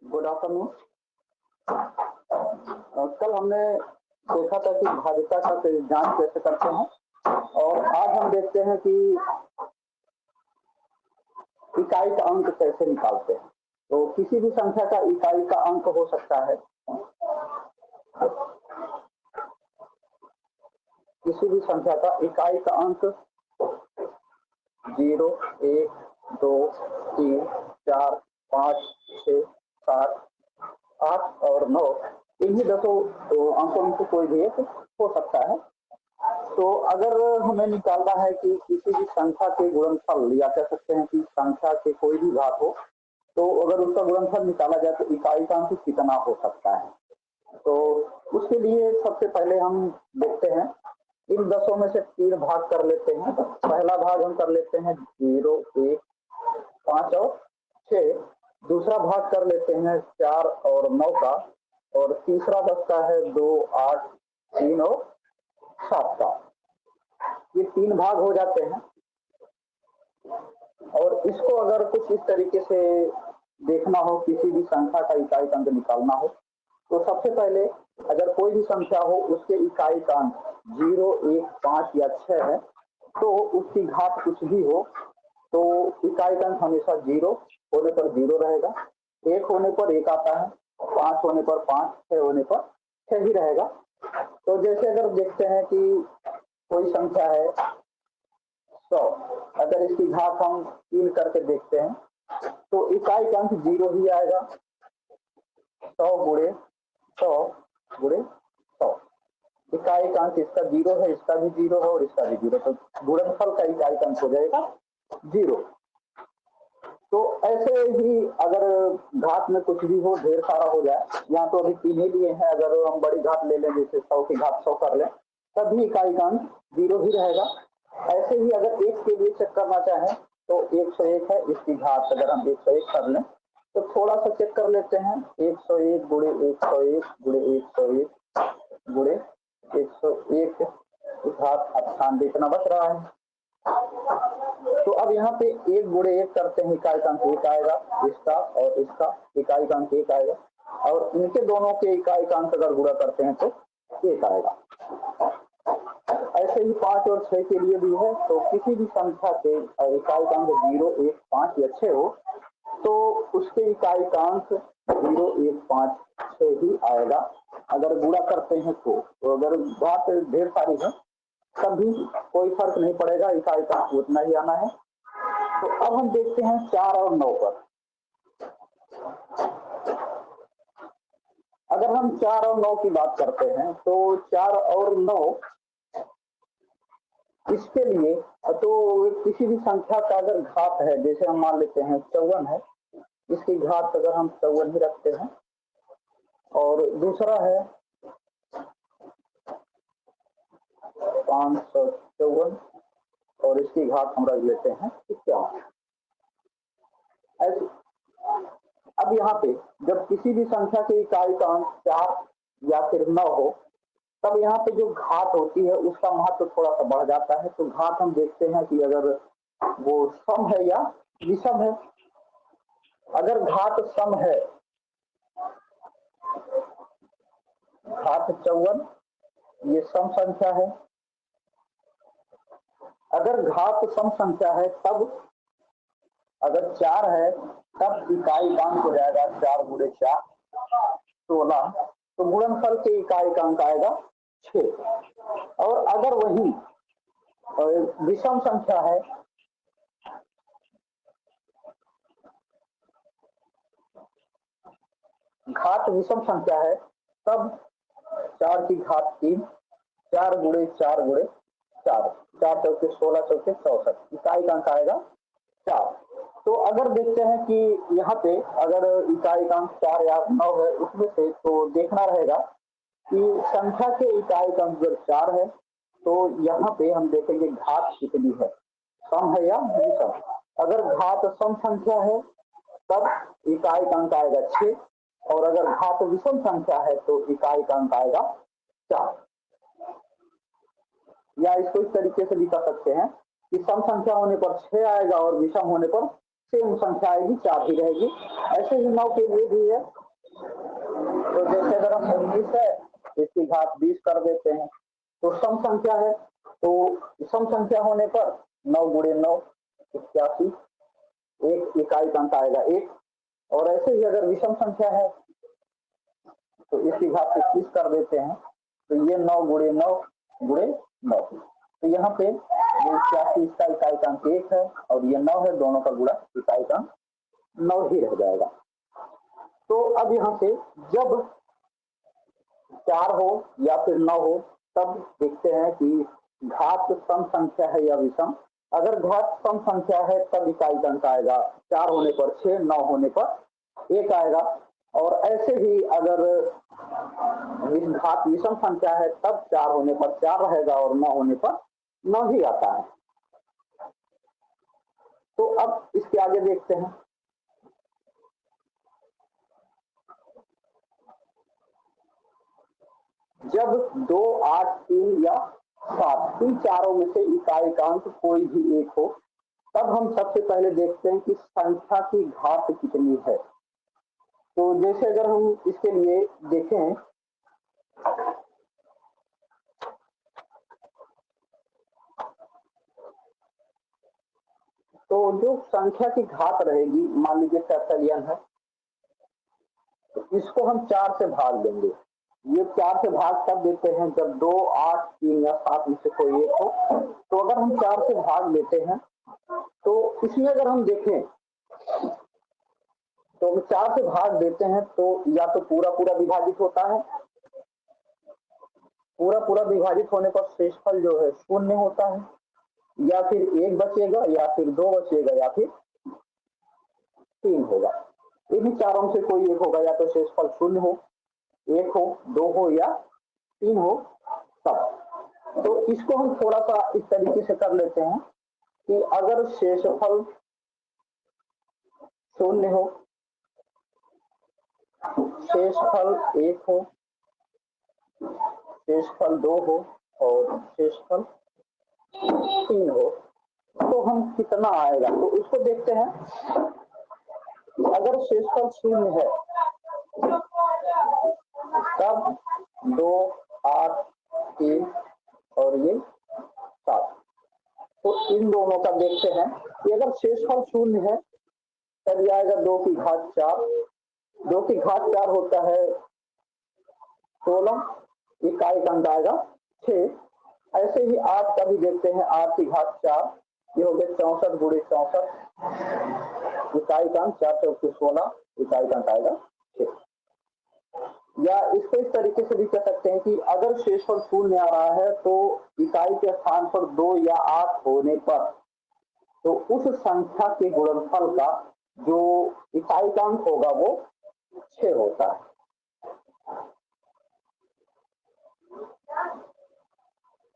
Good afternoon. कल हमने देखा था कि भाज्यता का जांच कैसे करते हैं और आज हम देखते हैं कि इकाई का अंक कैसे निकालते हैं। तो किसी भी संख्या का इकाई का अंक हो सकता है, किसी भी संख्या का इकाई का अंक 0, 1, 2, 3, 4, 5, 6, 7, 8 और 9 इन्हीं 10 अंकों में से कोई भी एक हो सकता है। तो अगर हमें निकालना है कि किसी भी संख्या के गुणनफल, या कह सकते हैं कि संख्या के कोई भी घात हो, तो अगर उसका गुणनफल निकाला जाए तो इकाई का अंक कितना हो सकता है। तो उसके लिए सबसे पहले हम देखते हैं, इन 10 में से 3 भाग कर लेते हैं। पहला भाग हम कर लेते हैं 0, 1, 5 और 6। दूसरा भाग कर लेते हैं 4 और 9 का, और तीसरा बचता है 2, 8, 3 और 7 का। ये 3 भाग हो जाते हैं। और इसको अगर कुछ इस तरीके से देखना हो, किसी भी संख्या का इकाई का अंक निकालना हो, तो सबसे पहले अगर कोई भी संख्या हो उसके इकाई का अंक 0, 1, 5 या 6 है, तो उसकी घात कुछ भी हो तो इकाई का अंक हमेशा 0 होने पर 0 रहेगा, 1 होने पर 1 आता है, 5 होने पर 5, 6 होने पर 6 ही रहेगा। तो जैसे अगर देखते हैं कि कोई संख्या है 100, अगर इसकी घात हम 3 करके देखते हैं तो इकाई का अंक 0 ही आएगा। 100 गुणे 100 गुणे 100, इकाई का अंक इसका 0 है, इसका भी 0 है और इसका भी 0, तो गुणनफल का इकाई का अंक हो जाएगा 0। तो ऐसे ही अगर घात में कुछ भी हो, ढेर सारा हो जाए, यहाँ तो अभी 3 ही लिए हैं, अगर हम बड़ी घात ले लें, जैसे 100 की घात 100 कर लें, तब भी इकाई का अंक 0 ही रहेगा। ऐसे ही अगर 1 के लिए चेक करना चाहें तो 101 है, इसकी घात अगर हम 101 कर लें तो थोड़ा सा चेक कर लेते हैं, 101 गुणे 101 गुणे 101 गुणे 101, घात 98 इतना बच रहा है। तो अब यहाँ पे 1 गुणे 1 करते हैं, इकाई का अंक 1 आएगा, इसका और इसका इकाई का अंक 1 आएगा, और इनके दोनों के इकाई का अंक अगर गुणा करते हैं तो 1 आएगा। ऐसे ही 5 और 6 के लिए भी है। तो किसी भी संख्या के इकाई का अंक 0, 1, 5 या 6 हो तो उसके इकाई का अंक 0, 1, 5, 6 ही आएगा अगर गुणा करते हैं तो अगर बात ढेर सारी है तब भी कोई फर्क नहीं पड़ेगा, इकाई का अंक उतना ही आना है। तो अब हम देखते हैं 4 और 9 पर। अगर हम 4 और 9 की बात करते हैं तो 4 और 9 इसके लिए तो किसी भी संख्या का अगर घात है, जैसे हम मान लेते हैं 54 है, इसकी घात अगर हम 54 ही रखते हैं, और दूसरा है 554 और इसकी घात हम रख लेते हैं 51। ऐसे अब यहाँ पे जब किसी भी संख्या की इकाई का अंक 4 या फिर 9 हो, तब यहाँ पे जो घात होती है उसका महत्व थोड़ा सा बढ़ जाता है। तो घात हम देखते हैं कि अगर वो सम है या विषम है। अगर घात सम है, घात 54 ये सम संख्या है, अगर घात सम संख्या है तब अगर 4 है तब इकाई का अंक हो जाएगा 4 गुणे 4 16, तो गुणनफल के इकाई का अंक आएगा 6। और अगर वही विषम संख्या है, घात विषम संख्या है, तब 4 की घात 3, 4 गुणे 4 गुणे 4, 4 चौके 16 चौके 64, इकाई का अंक आएगा 4। तो अगर देखते हैं कि यहाँ पे अगर इकाई का अंक 4 या 9 है, उसमें से तो देखना रहेगा कि संख्या के इकाई का अंक अगर 4 है तो यहाँ पे हम देखेंगे घात कितनी है, सम है या विषम। अगर घात सम संख्या है तब इकाई का अंक आएगा 6, और अगर घात विषम संख्या है तो इकाई का अंक आएगा 4। या इसको इस तरीके से भी कर सकते हैं कि सम संख्या होने पर 6 आएगा और विषम होने पर सेम संख्या आएगी, 4 ही रहेगी। ऐसे ही 9 के लिए भी है। तो जैसे अगर हम 19 है, इसकी घात 20 कर देते हैं, तो सम संख्या है, तो सम संख्या होने पर 9 गुणे 9 81, एक इकाई का अंक आएगा 1। और ऐसे ही अगर विषम संख्या है तो इसकी घात 21 कर देते हैं, तो ये 9 गुणे 9 गुणे 9। तो यहाँ पे ये 81 इसका इकाई का अंक 1 है और ये 9 है, दोनों का गुणा इकाई का 9 ही रह जाएगा। तो अब यहाँ से जब 4 हो या फिर 9 हो, तब देखते हैं कि घात सम संख्या है या विषम। अगर घात सम संख्या है तब इकाई का अंक आएगा 4 होने पर 6, 9 होने पर 1 आएगा। और ऐसे ही अगर घात विषम संख्या है तब 4 होने पर 4 रहेगा और 9 होने पर 9 ही आता है। तो अब इसके आगे देखते हैं। जब 2, 8, 3 या 7 इन चारों में से इकाई का अंक कोई भी एक हो, तब हम सबसे पहले देखते हैं कि संख्या की घात कितनी है। तो जैसे अगर हम इसके लिए देखें, तो जो संख्या की घात रहेगी, मान लीजिए कैपिटल N है, तो इसको हम 4 से भाग देंगे। ये 4 से भाग तब देते हैं जब 2, 8, 3 या 7 में से कोई एक हो। तो अगर हम 4 से भाग लेते हैं तो इसमें अगर हम देखें तो 4 से भाग देते हैं तो या तो पूरा पूरा विभाजित होता है, पूरा पूरा विभाजित होने पर शेषफल जो है 0 होता है, या फिर 1 बचेगा, या फिर 2 बचेगा, या फिर 3 होगा। इन्हीं चारों से कोई एक होगा, या तो शेषफल 0 हो, 1 हो, 2 हो या 3 हो। तब तो इसको हम थोड़ा सा इस तरीके से कर लेते हैं कि अगर शेषफल 0 हो, शेषफल 1 हो, शेषफल 2 हो और शेषफल 3 हो, तो हम कितना आएगा तो उसको देखते हैं। अगर शेषफल 0 है तब 2, 8, 3 और ये 7, तो इन दोनों का देखते हैं कि अगर शेषफल 0 है तब आएगा 2 की घात 4। 2 की घात 4 होता है 16, इकाई का अंक आएगा 6। ऐसे ही 8 का भी देखते हैं, 8 की घात 4, ये हो गया 64 गुणे 64, इकाई का अंक 4 चौके 16, इकाई का अंक आएगा 6। या इसको इस तरीके से भी कह सकते हैं कि अगर शेषफल 0 आ रहा है तो इकाई के स्थान पर 2 या 8 होने पर तो उस संख्या के गुणनफल का जो इकाई का अंक होगा वो 6 होता है।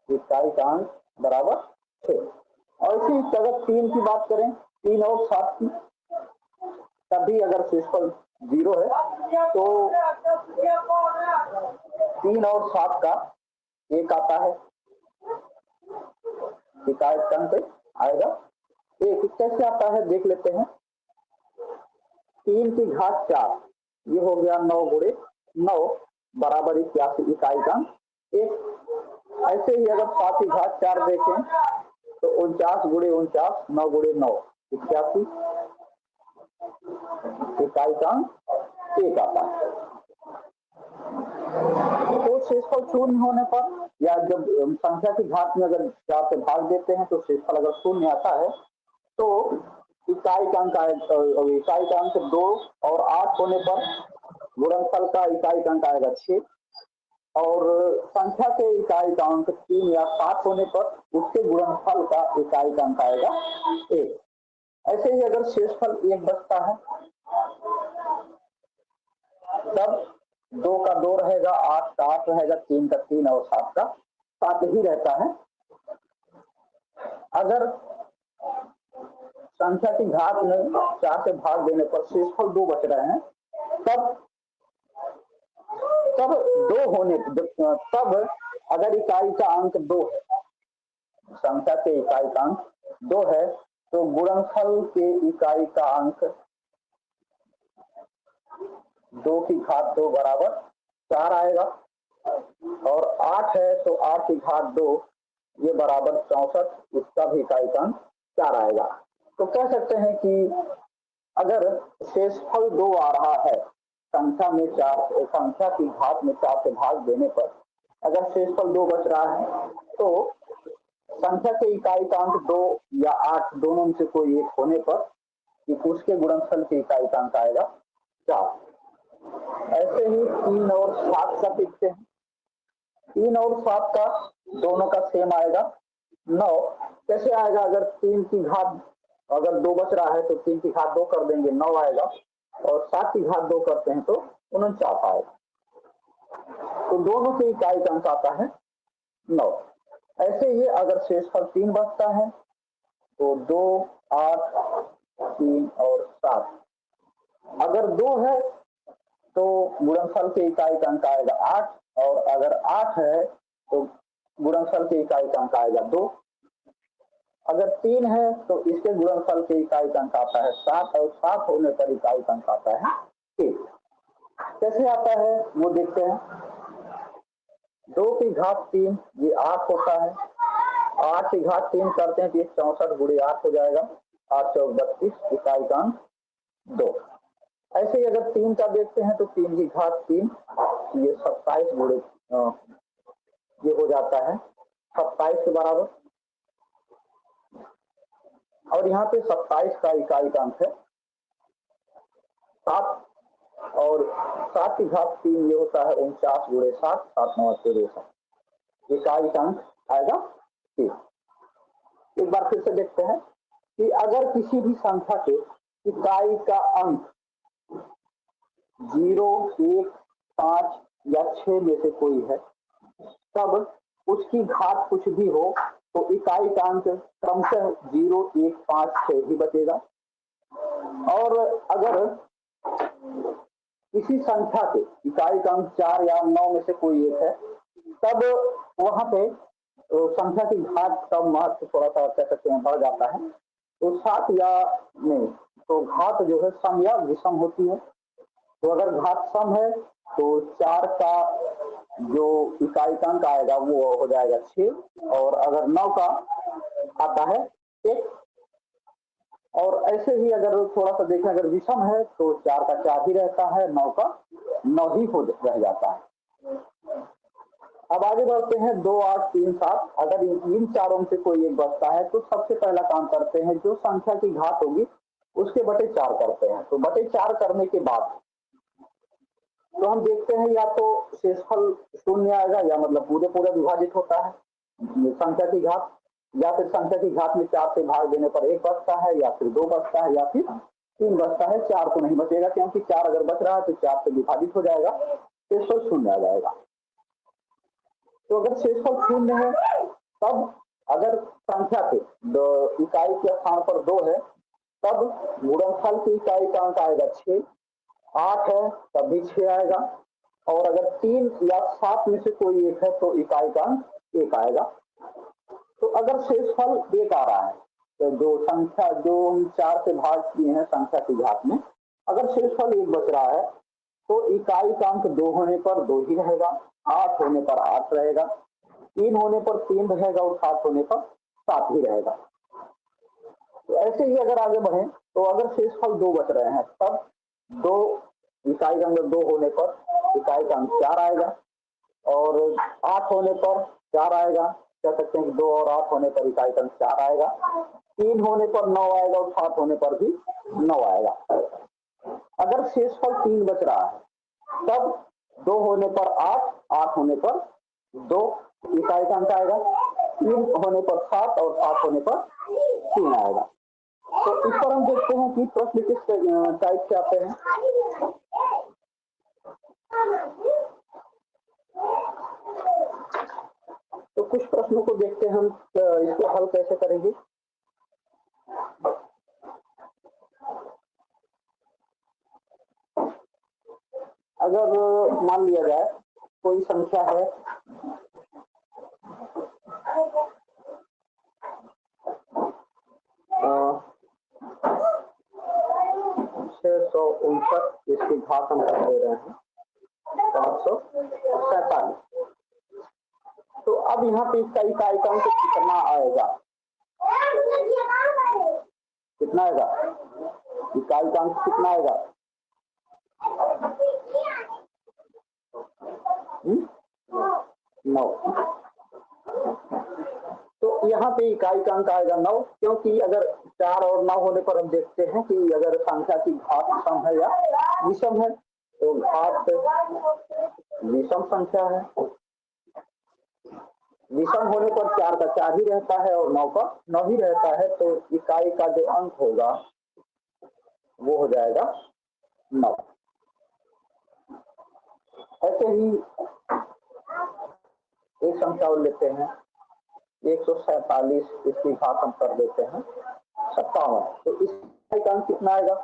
इकाई का अंक बराबर 6। और इसी अगर 3 की बात करें, 3 और 7 की, तभी अगर शेषफल 0 है तो 3 और 7 का 1 आता है, इकाई का अंक आएगा 1। कैसे आता है देख लेते हैं। 3 की घात 4, ये हो गया 9 गुणे 9 बराबर 81, इकाई का अंक 1। ऐसे ही अगर 7 की घात 4 देखें तो 49 गुणे 49, 9 गुणे 9 81, इकाई का अंक 1 आता है। तो शेषफल 0 होने पर या जब संख्या की घात में अगर 4 से भाग देते हैं तो शेषफल अगर 0 आता है तो इकाई का अंक इकाई का अंक 2 और 8 होने पर गुणनफल का इकाई का अंक आएगा 6। और संख्या के इकाई का अंक 3 या 7 होने पर उसके गुणनफल का इकाई का अंक आएगा 1। ऐसे ही अगर शेषफल 1 बचता है तब 2 का 2 रहेगा, 8 का 8 रहेगा, 3 का 3 और 7 का 7 ही रहता है। अगर संख्या की घात में 4 से भाग देने पर शेषफल 2 बच रहे हैं, तब 2 होने तब अगर इकाई का अंक 2 है, संख्या के इकाई का अंक 2 है तो गुणनफल के इकाई का अंक 2 की घात 2 बराबर 4 आएगा, और 8 है तो 8 की घात 2 ये बराबर 64, इसका भी इकाई का अंक 4 आएगा। तो कह सकते हैं कि अगर शेषफल 2 आ रहा है, संख्या में 4, संख्या की घात में 4 से भाग देने पर अगर शेषफल 2 बच रहा है तो संख्या के इकाई का अंक 2 या 8 दोनों में से कोई एक होने पर उसके गुणनफल के इकाई का अंक आएगा 4। ऐसे ही 3 और 7 का देखते हैं। 3 और 7 का दोनों का सेम आएगा 9। कैसे आएगा? अगर 3 की घात अगर 2 बच रहा है तो 3 की घात 2 कर देंगे 9 आएगा, और 7 की घात 2 करते हैं तो 49 आएगा। तो दोनों के इकाई का अंक आता है 9। ऐसे ही अगर शेषफल 3 बचता है तो 2, 8, 3 और 7। अगर 2 है तो गुणनफल के इकाई का अंक आएगा 8, और अगर 8 है तो गुणनफल के इकाई का अंक आएगा 2। अगर 3 है तो इसके गुणनफल के इकाई का अंक आता है 7, और 7 होने पर इकाई का अंक आता है 1। कैसे आता है वो देखते हैं। 2 की घात 3 ये 8 होता है, 8 की घात 3 करते हैं तो ये 64 गुणे 8 हो जाएगा, 8 चौक 32, इकाई का अंक 2। ऐसे ही अगर 3 का देखते हैं तो 3 की घात 3 ये 27 गुणे ये हो जाता है 27 के बराबर, और यहाँ पे 27 का इकाई का अंक है 7, और 7 की घात 3 ये होता है 49 गुणे 7, 7 9 63, इकाई का अंक आएगा 3। एक बार फिर से देखते हैं कि अगर किसी भी संख्या के इकाई का अंक 0, 1, 5 या 6 में से कोई है, तब उसकी घात कुछ भी हो तो इकाई का अंक क्रमशः 0, 1, 5, 6 ही बचेगा। और अगर किसी संख्या के इकाई का अंक 4 या 9 में से कोई एक है, तब वहां पे संख्या की घात का महत्व थोड़ा सा कह सकते हैं बढ़ जाता है। तो 7 या नहीं तो घात जो है सम या विषम होती है। तो अगर घात सम है तो 4 का जो इकाई का अंक आएगा वो हो जाएगा 6, और अगर 9 का आता है 1। और ऐसे ही अगर थोड़ा सा देखें, अगर विषम है तो 4 का 4 ही रहता है, 9 का 9 ही हो रह जाता है। अब आगे बढ़ते हैं 2, 8, 3, 7। अगर इन चारों में से कोई एक बचता है तो सबसे पहला काम करते हैं, जो संख्या की घात होगी उसके बटे 4 करते हैं। तो बटे 4 करने के बाद तो हम देखते हैं या तो शेषफल 0 आएगा, या मतलब पूरे पूरे विभाजित होता है संख्या की घात, या फिर संख्या की घात में 4 से भाग देने पर 1 बचता है, या फिर 2 बचता है, या फिर 3 बचता है। 4 को नहीं बचेगा, क्योंकि 4 अगर बच रहा है तो 4 से विभाजित हो जाएगा, शेषफल 0 आ जाएगा। तो अगर शेषफल 0 है तब अगर संख्या के इकाई के स्थान पर 2 है तब गुणनफल की इकाई का अंक आएगा 6। 8 है तब भी 6 आएगा, और अगर 3 या 7 में से कोई एक है तो इकाई का अंक 1 आएगा। तो अगर शेषफल 1 आ रहा है तो जो संख्या जो हम 4 से भाग किए हैं संख्या की घात में, अगर शेषफल 1 बच रहा है तो इकाई का अंक 2 होने पर 2 ही रहेगा, 8 होने पर 8 रहेगा, 3 होने पर 3 रहेगा, और 7 होने पर 7 ही रहेगा। तो ऐसे ही अगर आगे बढ़े तो अगर शेषफल 2 बच रहे हैं तब 2 इकाई का अंक 2 होने पर इकाई का अंक 4 आएगा, और 8 होने पर 4 आएगा, कह सकते हैं कि 2 और 8 होने पर इकाई का अंक 4 आएगा, 3 होने पर 9 आएगा, और 7 होने पर भी 9 आएगा। अगर शेषफल 3 बच रहा है तब 2 होने पर 8, 8 होने पर 2 इकाई का अंक आएगा, 3 होने पर 7, और 7 होने पर 3 आएगा। तो इस पर हम देखते हैं कि प्रश्न किस टाइप से आते हैं। तो कुछ प्रश्नों को देखते हैं हम, इसको हल कैसे करेंगे। अगर मान लिया जाए कोई संख्या है 559 इसकी घात हम कर दे रहे हैं 547। तो अब यहाँ पे इसका इकाई का अंक कितना आएगा? कितना आएगा? इकाई का अंक कितना आएगा? 9। तो यहाँ पे इकाई का अंक आएगा 9, क्योंकि अगर 4 और 9 होने पर हम देखते हैं कि अगर संख्या की घात सम है या विषम है, तो घात विषम संख्या है। विषम होने पर 4 का 4 ही रहता है और 9 का 9 ही रहता है, तो इकाई का जो अंक होगा वो हो जाएगा 9। ऐसे ही एक संख्या और लेते हैं 147, इसकी घात हम कर देते हैं 57। तो इसका अंक कितना आएगा?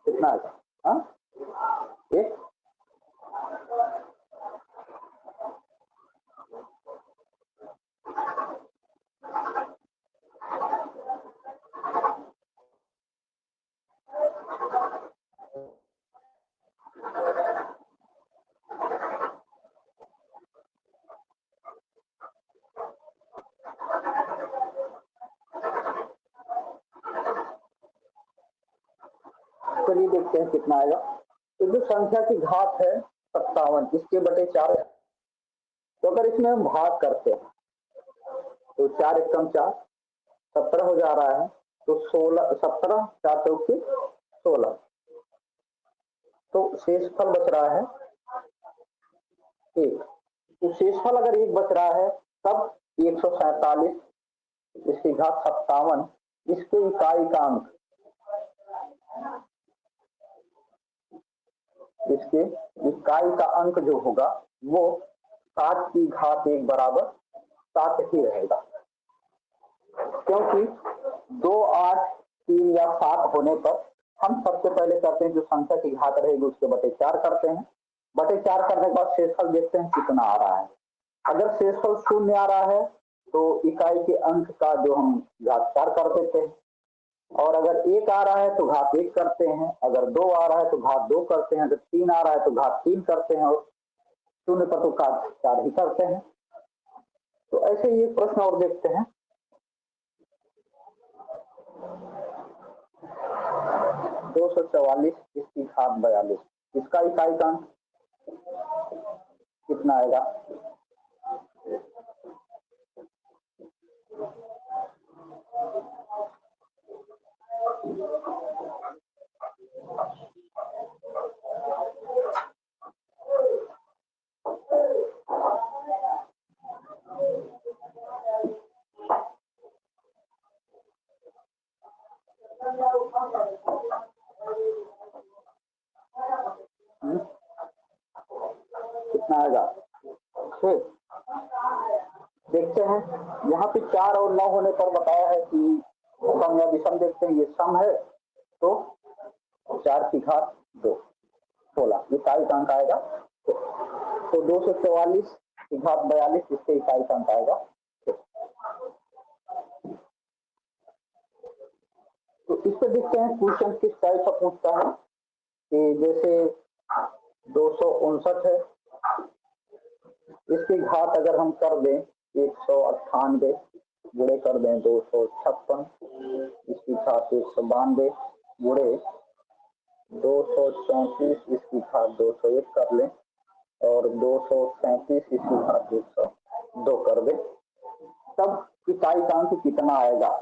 कितना आएगा? हाँ, एक चलिए देखते हैं कितना आएगा। तो जो संख्या की घात है 57, इसके बटे 4 है। तो अगर इसमें हम भाग करते हैं तो 4 एकम 4, 17 हो जा रहा है। तो 16, 17, 4 चौके 16, तो शेषफल बच रहा है 1। तो शेषफल अगर 1 बच रहा है, तब 147 इसकी घात 57, इसके इकाई का अंक, इसके इकाई का अंक जो होगा वो 7 की घात 1 बराबर 7 ही रहेगा, क्योंकि 2, 8, 3 या 7 होने पर हम सबसे पहले करते हैं जो संख्या की घात रहेगी उसके बटे 4 करते हैं। बटे 4 करने के बाद शेषफल देखते हैं कितना आ रहा है। अगर शेषफल 0 आ रहा है तो इकाई के अंक का जो हम घात 4 कर देते हैं, और अगर 1 आ रहा है तो घात 1 करते हैं, अगर 2 आ रहा है तो घात 2 करते हैं, अगर 3 आ रहा है तो घात 3 करते हैं, और 0 पर तो घात 4 ही करते हैं। तो ऐसे ही एक प्रश्न और देखते हैं। 244 इसकी घात 42, इसका इकाई का अंक कितना आएगा? कितना आएगा? 6। देखते हैं, यहाँ पे 4 और 9 होने पर बताया है कि सम या विषम। देखते हैं, ये सम है तो 4 की घात 2 16, इकाई का अंक आएगा। तो 244 की घात 42, इसके इकाई का अंक आएगा। तो इस पे देखते हैं क्वेश्चन किस टाइप का पूछता है, कि जैसे 259 है, इसकी घात अगर हम कर दें 198, गुणे कर दें 256, इसकी घात 192, गुणे 234, इसकी घात 201 कर लें, और 237 इसकी घात 102 कर दें, तब इकाई का अंक कितना आएगा?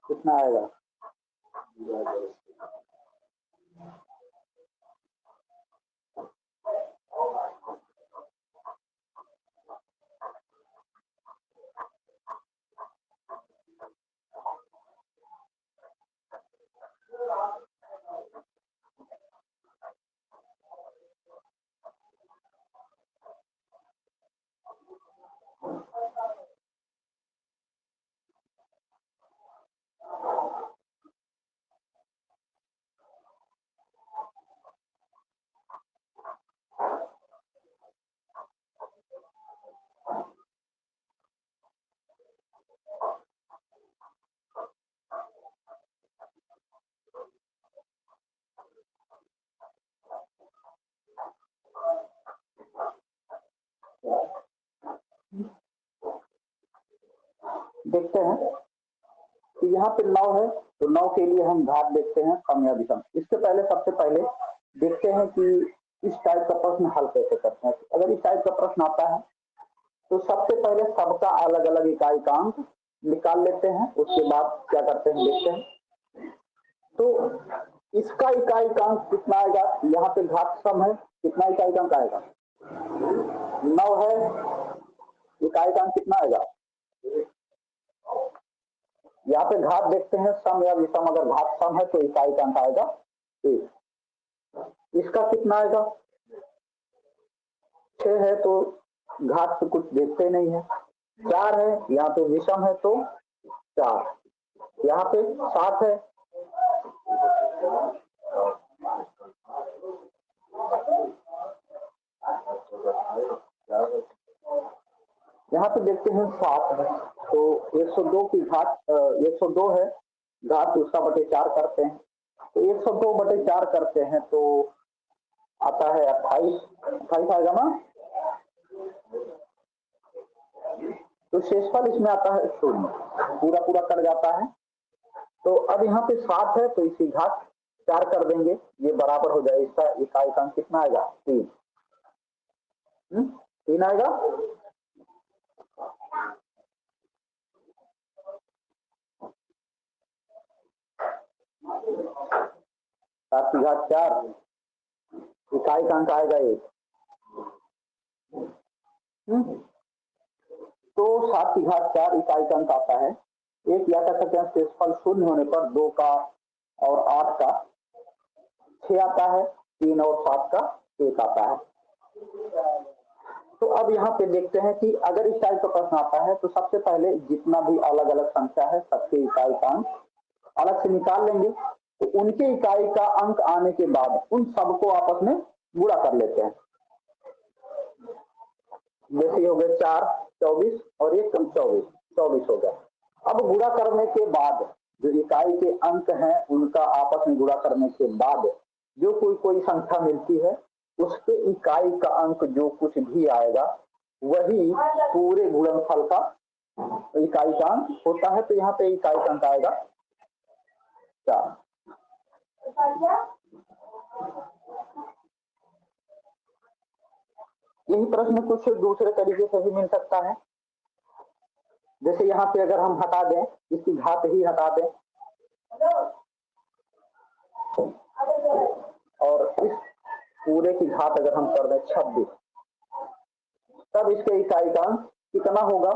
कितना आएगा? देखते हैं कि यहाँ पे 9 है, तो 9 के लिए हम घात देखते हैं सम या विषम। इसके पहले सबसे पहले देखते हैं कि इस टाइप का प्रश्न हल कैसे करते हैं। अगर इस टाइप का प्रश्न आता है तो सबसे पहले सबका अलग अलग इकाई का अंक निकाल लेते हैं, उसके बाद क्या करते हैं देखते हैं। तो इसका इकाई का अंक कितना आएगा, यहाँ पे घात सम है, कितना इकाई का अंक आएगा 9 है, इकाई का अंक कितना आएगा, यहाँ पे घात देखते हैं सम या विषम। अगर घात सम है तो इकाई का अंक आएगा 1। इसका कितना आएगा 6 है, तो घात से कुछ देखते नहीं है। 4 है, यहाँ पे विषम है तो 4। यहाँ पे 7 है, यहाँ पे देखते हैं 7 है, तो 102 की घात 102 है, घात उसका बटे 4 करते हैं, तो 102 बटे 4 करते हैं तो आता है 28 आएगा ना। तो शेषफल इसमें आता है 0, पूरा पूरा कट जाता है। तो अब यहाँ पे 7 है, तो इसी घात 4 कर देंगे, ये बराबर हो जाए, इसका इकाई का अंक कितना आएगा 3 आएगा। 7 की घात 4, इकाई का अंक आएगा 1। तो 7 की घात 4 इकाई का अंक आता है 1, या कह सकते हैं शेषफल 0 होने पर 2 का और 8 का 6 आता है, 3 और 7 का 1 आता है। तो अब यहाँ पे देखते हैं कि अगर इस टाइप का प्रश्न आता है तो सबसे पहले जितना भी अलग अलग संख्या है सबके इकाई का अंक अलग से निकाल लेंगे, तो उनके इकाई का अंक आने के बाद उन सबको आपस में गुणा कर लेते हैं। जैसे हो गए 4 24 और 1 24 हो गया। अब गुणा करने के बाद जो इकाई के अंक हैं उनका आपस में गुणा करने के बाद जो कोई संख्या मिलती है उसके इकाई का अंक जो कुछ भी आएगा वही पूरे गुणनफल का इकाई का अंक होता है। तो यहाँ पे इकाई का अंक आएगा 4। यही प्रश्न कुछ दूसरे तरीके से भी मिल सकता है। जैसे यहाँ पे अगर हम हटा दें, इसकी घात ही हटा दें और इस पूरे की घात अगर हम कर दें 26, तब इसके इकाई का अंक कितना होगा।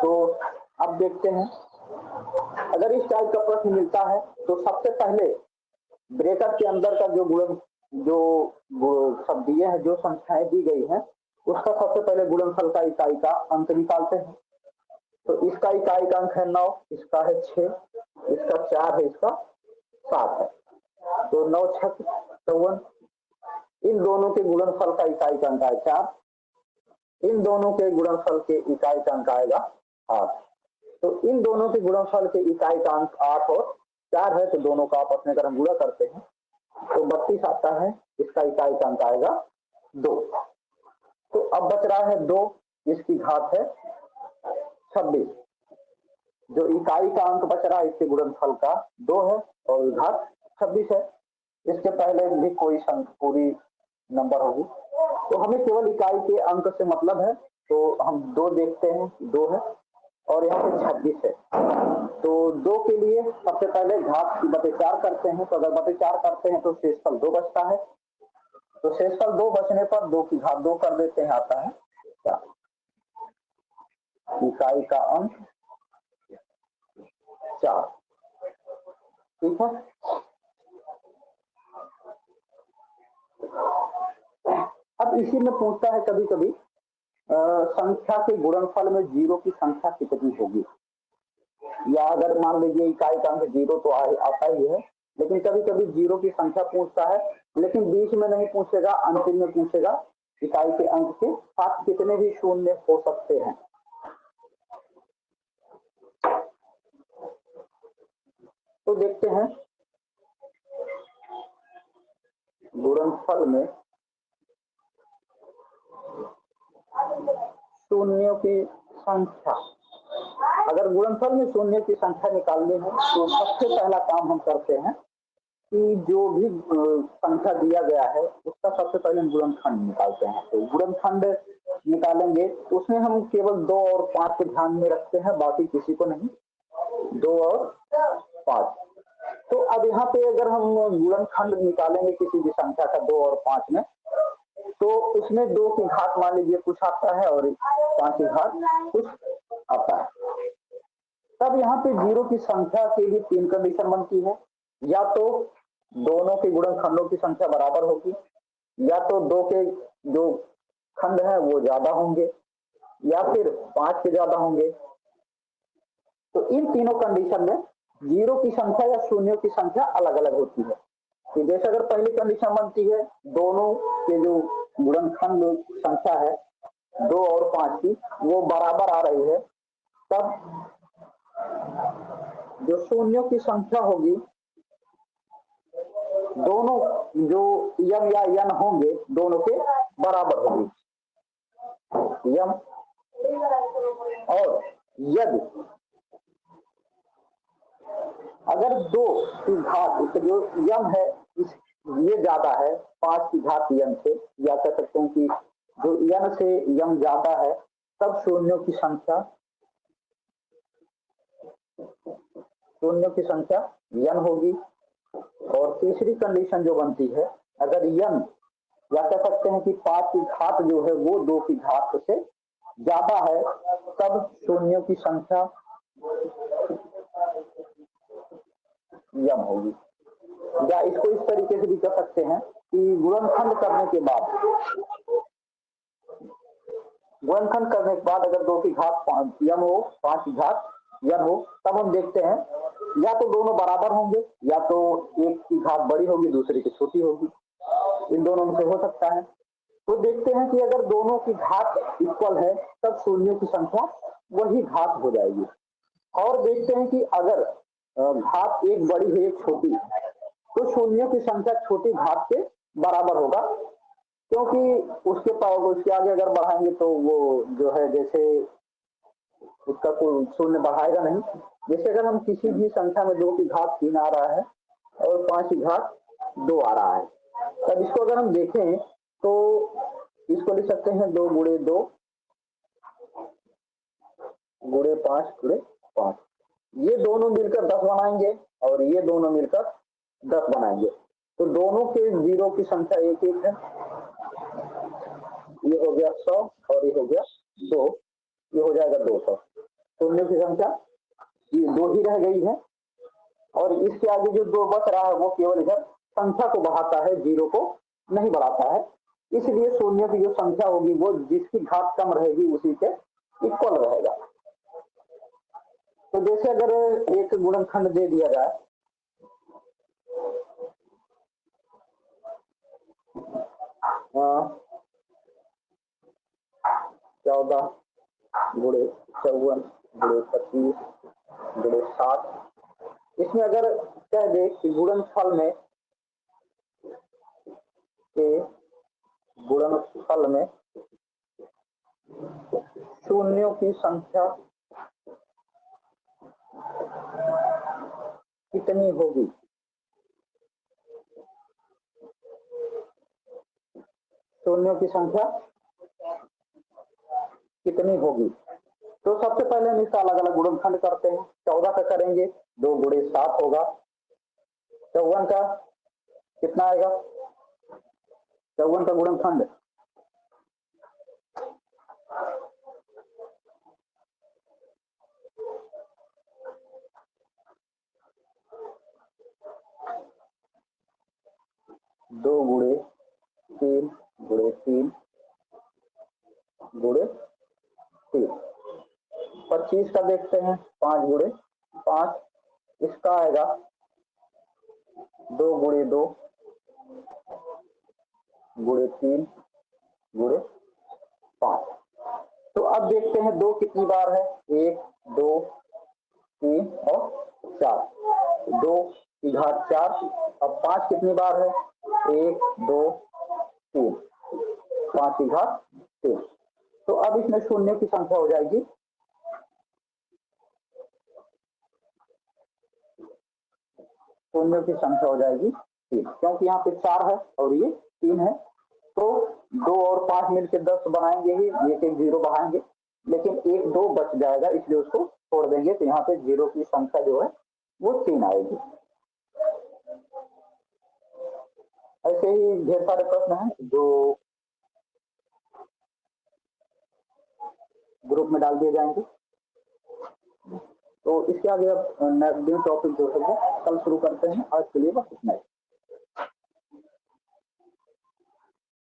तो अब देखते हैं, अगर इस टाइप का प्रश्न मिलता है तो सबसे पहले ब्रैकेट के अंदर का जो सब दिए हैं, जो संख्याएं दी गई हैं उसका सबसे पहले गुणनफल का इकाई का अंक निकालते हैं। तो इसका इकाई का अंक है 9, इसका है 6, इसका 4 है, इसका 7 है, तो 9 6 54। इन दोनों के गुणनफल का इकाई का अंक है 4, इन दोनों के गुणनफल के इकाई का अंक आएगा 8। तो इन दोनों के गुणनफल के इकाई का अंक 8 और 4 है, तो दोनों का आपस में अगर हम गुणा करते हैं तो 32 आता है, इसका इकाई का अंक आएगा 2। तो अब बच रहा है 2, इसकी घात है 26, जो इकाई का अंक बच रहा है इसके गुणनफल का 2 है और घात 26 है। इसके पहले भी कोई संख्या पूरी नंबर होगी, तो हमें केवल इकाई के अंक से मतलब है, तो हम 2 देखते हैं, 2 है और यहाँ पे 26 है। तो 2 के लिए सबसे पहले घात की बटे 4 करते हैं, तो अगर बटे 4 करते हैं तो शेषफल 2 बचता है, तो शेषफल 2 बचने पर 2 की घात 2 कर देते हैं, आता है 4। इकाई का अंक 4, ठीक है। अब इसी में पूछता है कभी कभी संख्या के गुणनफल में जीरो की संख्या कितनी होगी, या अगर मान लीजिए इकाई का अंक 0 तो आता ही है, लेकिन कभी कभी 0 की संख्या पूछता है, लेकिन बीच में नहीं पूछेगा, अंतिम में पूछेगा इकाई के अंक के साथ कितने भी शून्य हो सकते हैं। तो देखते हैं गुणनफल में शून्यों की संख्या अगर गुणनफल में शून्य की संख्या निकालनी है तो सबसे पहला काम हम करते हैं कि जो भी संख्या दिया गया है उसका सबसे पहले हम गुणनखंड निकालते हैं। तो गुणनखंड निकालेंगे तो उसमें हम केवल 2 और 5 को ध्यान में रखते हैं, बाकी किसी को नहीं। 2 और 5। तो अब यहाँ पे अगर हम गुणनखंड निकालेंगे किसी भी संख्या का 2 और 5 में, तो उसमें 2 की घात मान लीजिए कुछ आता है और 5 की घात कुछ आता है। तब यहाँ पे 0 की संख्या के लिए 3 कंडीशन बनती है। या तो दोनों के गुणनखंडों की संख्या बराबर होगी, या तो 2 के जो खंड है वो ज्यादा होंगे, या फिर 5 के ज्यादा होंगे। तो इन तीनों कंडीशन में 0 की संख्या या शून्यों की संख्या अलग अलग होती है। तो जैसे अगर पहली कंडीशन बनती है दोनों के जो गुणनखंड संख्या है 2 और 5 की वो बराबर आ रही है, तब जो शून्यों की संख्या होगी दोनों जो यम या यन होंगे दोनों के बराबर होगी। यम और यदि अगर 2 की घात जो यम है ये ज्यादा है 5 की घात यम से, या कह सकते हैं कि जो यन से यम ज्यादा है, तब शून्यों की संख्या यन होगी। और तीसरी कंडीशन जो बनती है, अगर यन या कह सकते हैं कि 5 की घात जो है वो 2 की घात से ज्यादा है, तब शून्यों की संख्या यम होगी। या इसको इस तरीके से भी कह सकते हैं कि गुणनखंड करने के बाद अगर 2 की घात यम हो 5 की घात यम हो, तब हम देखते हैं या तो दोनों बराबर होंगे, या तो एक की घात बड़ी होगी दूसरे की छोटी होगी, इन दोनों में से हो सकता है। तो देखते हैं कि अगर दोनों की घात इक्वल है तब शून्यों की संख्या वही घात हो जाएगी। और देखते हैं कि अगर घात एक बड़ी है एक छोटी, तो शून्यों की संख्या छोटी घात के बराबर होगा, क्योंकि उसके आगे अगर बढ़ाएंगे तो वो जो है जैसे उसका कोई शून्य बढ़ाएगा नहीं। जैसे अगर हम किसी भी संख्या में 2 की घात 3 आ रहा है और 5 की घात 2 आ रहा है, तब इसको अगर हम देखें तो इसको लिख सकते हैं 2 गुणे 2 गुणे 5 गुणे 5। ये दोनों मिलकर 10 बनाएंगे और ये दोनों मिलकर 10 बनाएंगे। तो दोनों के 0 की संख्या एक एक है, ये हो गया 100 और ये हो गया 2, ये हो जाएगा 200। शून्य की संख्या ये 2 ही रह गई है, और इसके आगे जो 2 बच रहा है वो केवल इधर संख्या को बढ़ाता है, 0 को नहीं बढ़ाता है। इसलिए शून्य की जो संख्या होगी वो जिसकी घात कम रहेगी उसी के इक्वल रहेगा। तो जैसे अगर एक गुणनखंड दे दिया जाए 14 गुणे 54 गुणे 25 गुणे 60, इसमें अगर कह दे कि गुणनफल में शून्यों की संख्या कितनी होगी, शून्यों की संख्या कितनी होगी। तो सबसे पहले हम इसका अलग अलग गुणनखंड करते हैं। 14 का करेंगे 2 गुणे 7 होगा। 54 का कितना आएगा, 54 का गुणनखंड 2 गुणे 3 गुणे 3 गुणे 3। 25 का देखते हैं 5 गुणे 5, इसका आएगा 2 गुणे 2 गुणे 3 गुणे 5। तो अब देखते हैं 2 कितनी बार है, 1 2 3 और 4, 2 की घात 4। अब 5 कितनी बार है, 1 2 3, 5 की घात 3। तो अब इसमें शून्य की संख्या हो जाएगी शून्यों की संख्या हो जाएगी 3, क्योंकि यहाँ पे 4 है और ये 3 है, तो 2 और 5 मिलकर 10 बनाएंगे ही, एक एक जीरो बढ़ाएंगे, लेकिन एक 2 बच जाएगा इसलिए उसको छोड़ देंगे, तो यहाँ पे जीरो की संख्या जो है वो 3 आएगी। ऐसे ही ढेर सारे प्रश्न हैं जो ग्रुप में डाल दिए जाएंगे। तो इसके आगे अब न्यू टॉपिक जो है वो कल शुरू करते हैं। आज के लिए बस इतना ही।